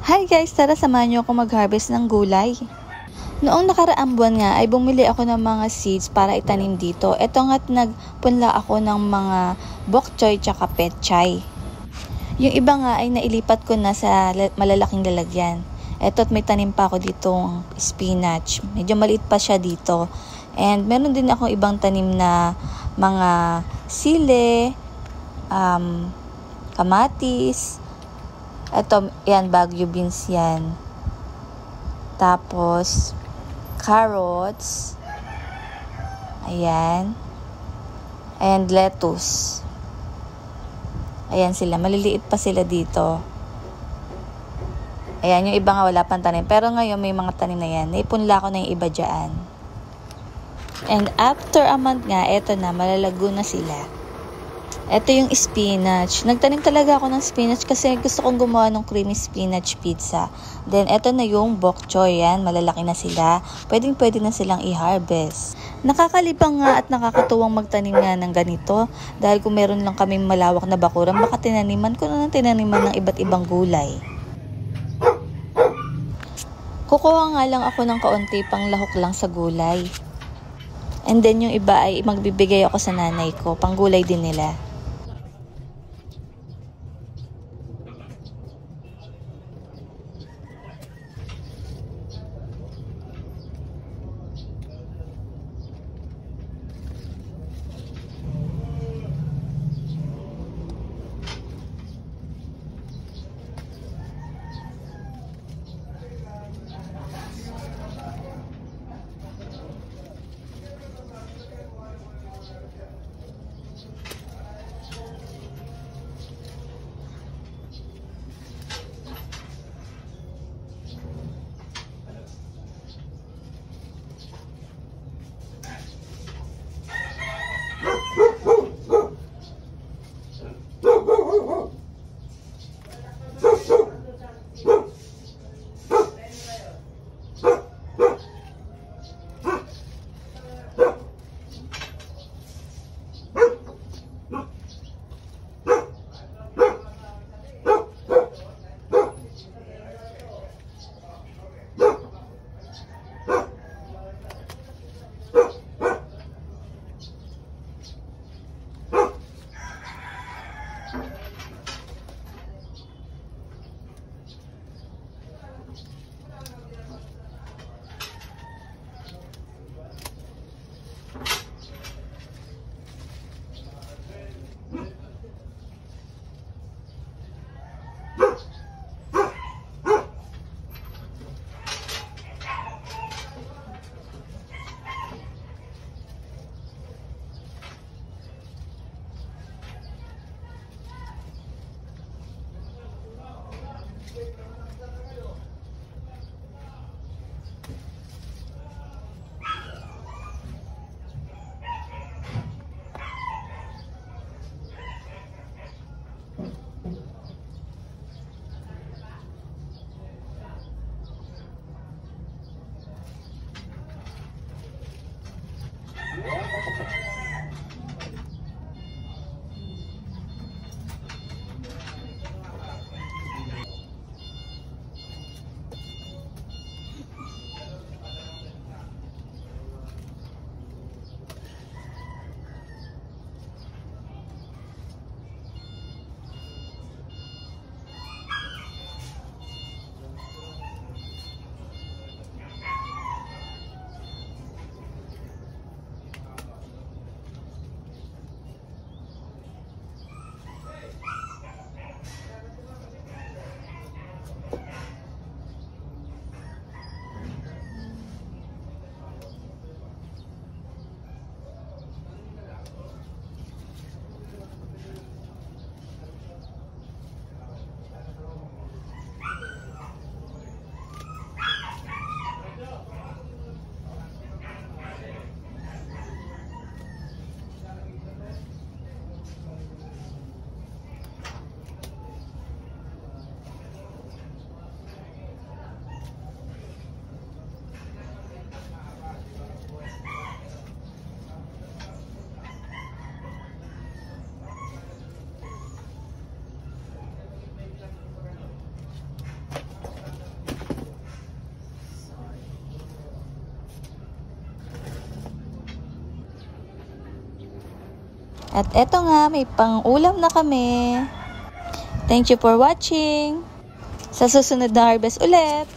Hi guys, tara samahan niyo ako mag-harvest ng gulay. Noong nakaraang buwan nga ay bumili ako ng mga seeds para itanim dito. Ito nga't nagpunla ako ng mga bok choy tsaka pechay. Yung iba nga ay nailipat ko na sa malalaking lalagyan. Eto't may tanim pa ako ditong spinach. Medyo maliit pa siya dito. And meron din ako ibang tanim na mga sile, kamatis. Ito, yan, Baguio beans yan. Tapos, carrots. Ayan. And lettuce. Ayan sila. Maliliit pa sila dito. Ayan, yung iba nga wala pang tanim. Pero ngayon, may mga tanim na yan. Naipunla ko na yung iba dyan. And after a month nga, eto na, malalago na sila. Ito yung spinach. Nagtanim talaga ako ng spinach kasi gusto kong gumawa ng creamy spinach pizza. Then, ito na yung bok choy. Yan, malalaki na sila. Pwede na silang i-harvest. Nakakalibang nga at nakakatuwang magtanim nga ng ganito. Dahil kung meron lang kaming malawak na bakuran, baka tinaniman ko na ng tinaniman ng iba't ibang gulay. Kukuha nga lang ako ng kaunti pang lahok lang sa gulay. And then, yung iba ay magbibigay ako sa nanay ko. Pang gulay din nila. At eto nga, may pang-ulam na kami. Thank you for watching. Sa susunod na harvest ulit.